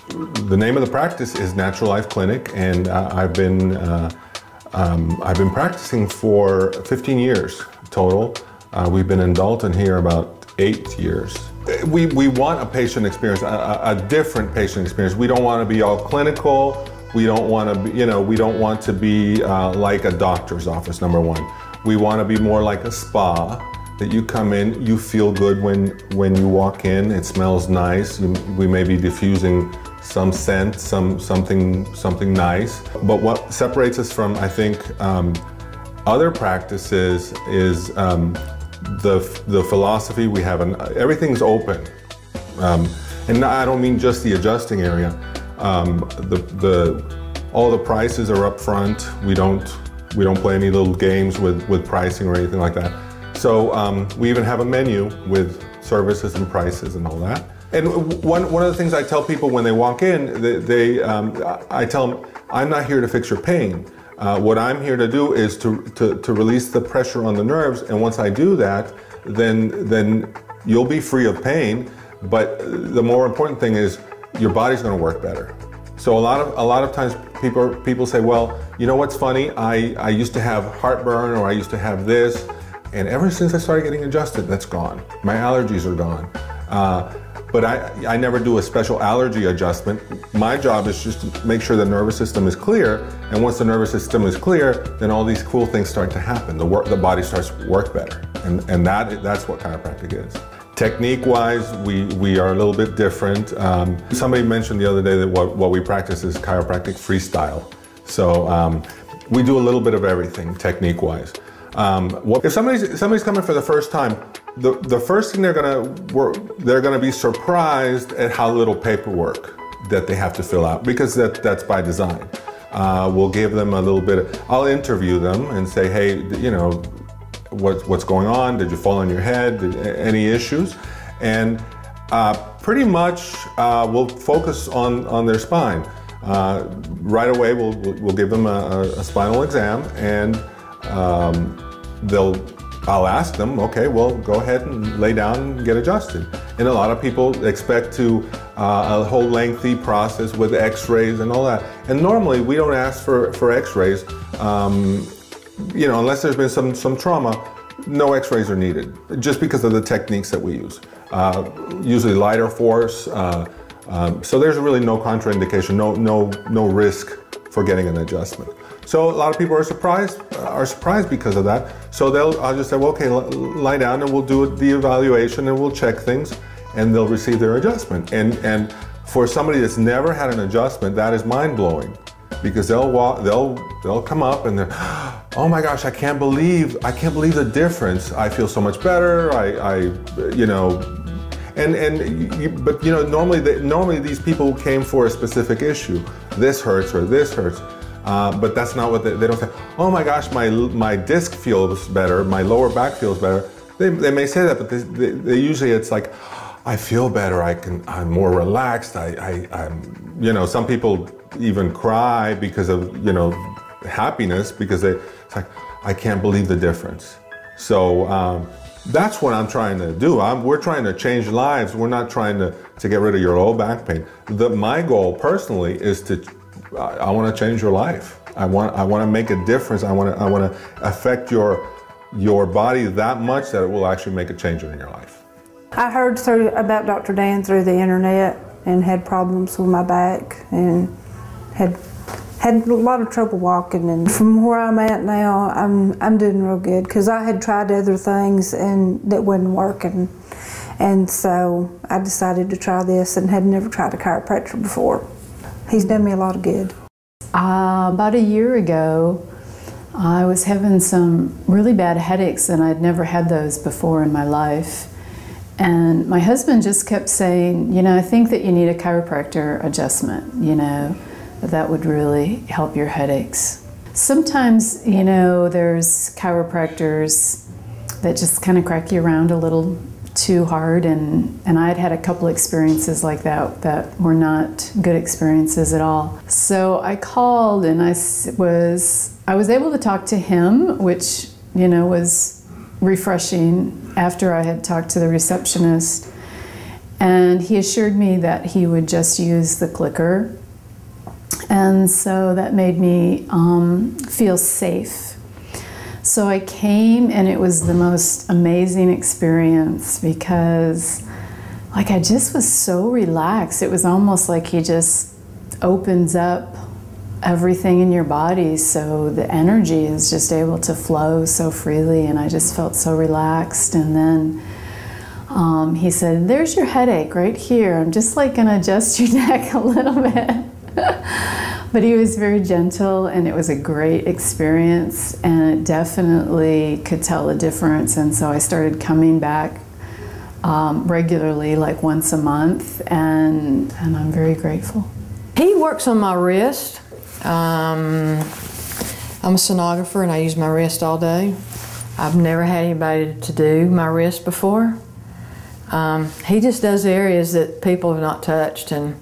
The name of the practice is Natural Life Clinic, and I've been practicing for 15 years total. We've been in Dalton here about 8 years. We want a patient experience, a different patient experience. We don't want to be all clinical. We don't want to be, we don't want to be like a doctor's office, number one. We want to be more like a spa, that you come in, you feel good when you walk in. It smells nice. We may be diffusing some scent, something nice. But what separates us from, I think, other practices is the philosophy we have. Everything's open, and I don't mean just the adjusting area. All the prices are up front. We don't play any little games with pricing or anything like that. So we even have a menu with services and prices and all that. And one of the things I tell people when they walk in, I tell them, I'm not here to fix your pain. What I'm here to do is to release the pressure on the nerves, and once I do that, then you'll be free of pain. But the more important thing is your body's going to work better. So a lot of times people say, well, you know what's funny? I used to have heartburn, or I used to have this, and ever since I started getting adjusted, that's gone. My allergies are gone. But I never do a special allergy adjustment. My job is just to make sure the nervous system is clear, and once the nervous system is clear, then all these cool things start to happen. The body starts to work better, and that's what chiropractic is. Technique-wise, we are a little bit different. Somebody mentioned the other day that what we practice is chiropractic freestyle. So we do a little bit of everything technique-wise. If somebody's coming for the first time, the first thing they're gonna be surprised at how little paperwork that they have to fill out, because that's by design. We'll give them a little bit. I'll interview them and say, hey, what's going on? Did you fall on your head? Any issues? And pretty much we'll focus on their spine. Right away, we'll give them a spinal exam, and I'll ask them, okay, well, go ahead and lay down and get adjusted. And a lot of people expect a whole lengthy process with x-rays and all that. And normally we don't ask for x-rays, unless there's been some trauma. No x-rays are needed, just because of the techniques that we use. Usually lighter force, so there's really no contraindication, no risk for getting an adjustment. So a lot of people are surprised because of that. So I'll just say, well, okay, lie down, and we'll do the evaluation, and we'll check things, and they'll receive their adjustment. And for somebody that's never had an adjustment, that is mind-blowing, because they'll come up and they're, oh my gosh, I can't believe the difference. I feel so much better. But normally these people came for a specific issue. This hurts or this hurts. But that's not what they don't say. Oh my gosh, my disc feels better, my lower back feels better. They may say that, but they usually it's like, I feel better. I'm more relaxed. I'm some people even cry because of happiness, because it's like, I can't believe the difference. So that's what I'm trying to do. We're trying to change lives. We're not trying to get rid of your low back pain. My goal personally is I want to change your life. I want to make a difference. I want to affect your body that much that it will actually make a change in your life. I heard about Dr. Dan through the internet, and had problems with my back, and had a lot of trouble walking. And from where I'm at now, I'm doing real good, because I had tried other things and that wasn't working. And so I decided to try this, and had never tried a chiropractor before. He's done me a lot of good. About a year ago, I was having some really bad headaches, and I'd never had those before in my life. And my husband just kept saying, I think that you need a chiropractor adjustment, that would really help your headaches. Sometimes, there's chiropractors that just kind of crack you around a little too hard, and I'd had a couple experiences like that were not good experiences at all. So I called, and I was able to talk to him, which was refreshing after I had talked to the receptionist. And he assured me that he would just use the clicker. And so that made me feel safe. So I came, and it was the most amazing experience because like I just was so relaxed. It was almost like he just opens up everything in your body, so the energy is just able to flow so freely, and I just felt so relaxed. And then he said, "There's your headache right here. I'm just like gonna adjust your neck a little bit." But he was very gentle, and it was a great experience, and it definitely could tell a difference. And so I started coming back regularly, like once a month, and I'm very grateful. He works on my wrist. I'm a sonographer, and I use my wrist all day. I've never had anybody to do my wrist before. He just does areas that people have not touched, and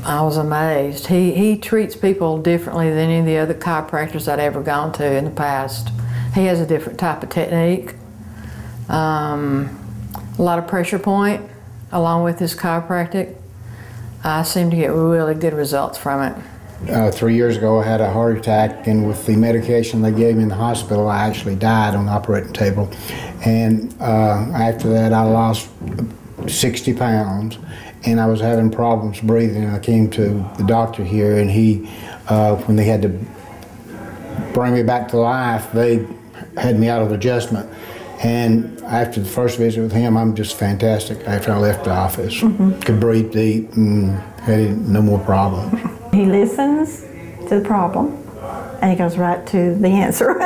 I was amazed. He treats people differently than any of the other chiropractors I'd ever gone to in the past. He has a different type of technique. A lot of pressure point along with his chiropractic. I seem to get really good results from it. 3 years ago I had a heart attack, and with the medication they gave me in the hospital I actually died on the operating table. And after that I lost 60 pounds, and I was having problems breathing. I came to the doctor here, and he, when they had to bring me back to life, they had me out of adjustment. And after the first visit with him, I'm just fantastic. After I left the office, could breathe deep and had no more problems. He listens to the problem, and he goes right to the answer.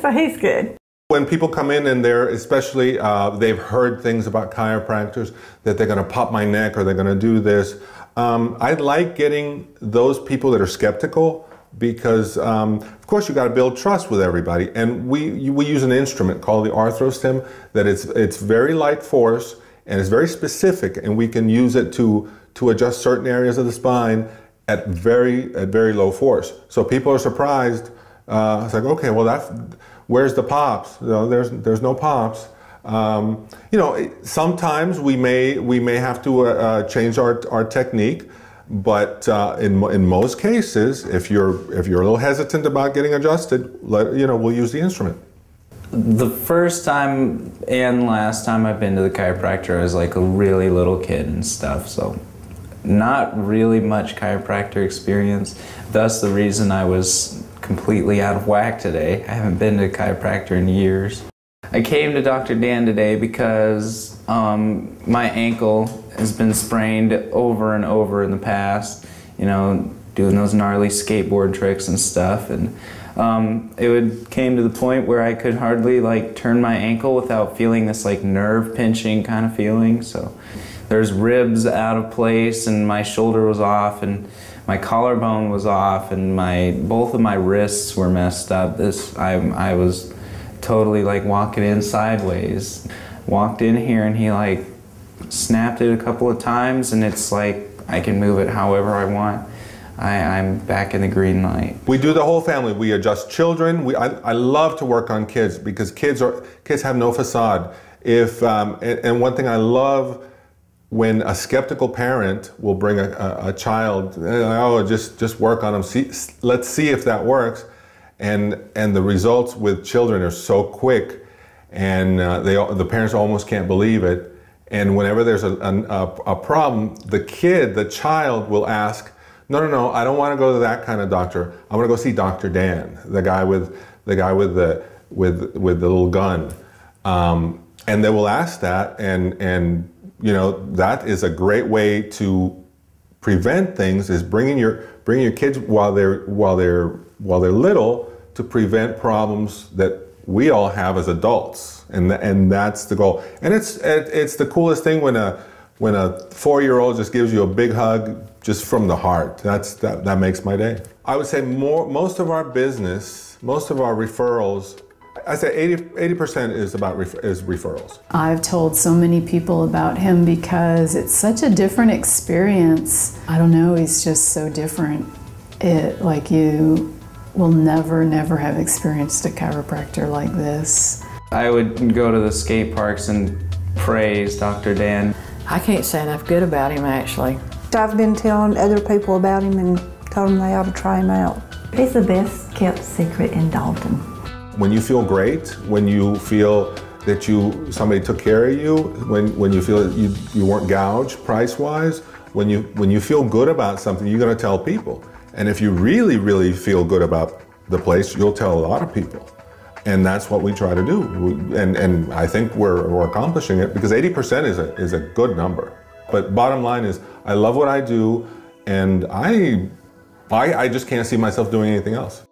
So he's good. When people come in and they're, especially, they've heard things about chiropractors, that they're gonna pop my neck or they're gonna do this. I like getting those people that are skeptical, because of course you got to build trust with everybody, and we use an instrument called the ArthroStim that it's very light force and it's very specific, and we can use it to adjust certain areas of the spine at very low force. So people are surprised. It's like, okay, well where's the pops? No, there's no pops. You know, sometimes we may have to change our technique. But in most cases, if you're a little hesitant about getting adjusted, we'll use the instrument. The first time and last time I've been to the chiropractor, I was like a really little kid and stuff, so not really much chiropractor experience. Thus the reason I was completely out of whack today. I haven't been to a chiropractor in years. I came to Dr. Dan today because my ankle has been sprained over and over in the past, you know, doing those gnarly skateboard tricks and stuff, and came to the point where I could hardly like turn my ankle without feeling this like nerve pinching kind of feeling. So there's ribs out of place, and my shoulder was off, and my collarbone was off, and both of my wrists were messed up. I was totally like walking in sideways. Walked in here, and he like snapped it a couple of times, and it's like I can move it however I want. I'm back in the green light. We do the whole family. We adjust children. I love to work on kids, because kids have no facade. And one thing I love, when a skeptical parent will bring a child, oh, just work on them. Let's see if that works. And the results with children are so quick, and the parents almost can't believe it. And whenever there's a problem, the child will ask, no, I don't want to go to that kind of doctor. I want to go see Dr. Dan, the guy with the little gun. And they will ask that, and you know, that is a great way to prevent things, is bringing your kids while they're little, to prevent problems that we all have as adults, and that's the goal. And it's the coolest thing when a 4-year-old just gives you a big hug just from the heart. That makes my day. I would say most of our business, most of our referrals, I say 80% is referrals. I've told so many people about him because it's such a different experience. I don't know, he's just so different. Like you will never have experienced a chiropractor like this. I would go to the skate parks and praise Dr. Dan. I can't say enough good about him, actually. I've been telling other people about him and told them they ought to try him out. He's the best kept secret in Dalton. When you feel great, when you feel that somebody took care of you, when you feel that you weren't gouged price-wise, when you feel good about something, you're going to tell people. And if you really, really feel good about the place, you'll tell a lot of people. And that's what we try to do. And I think we're accomplishing it, because 80% is a good number. But bottom line is, I love what I do, and I just can't see myself doing anything else.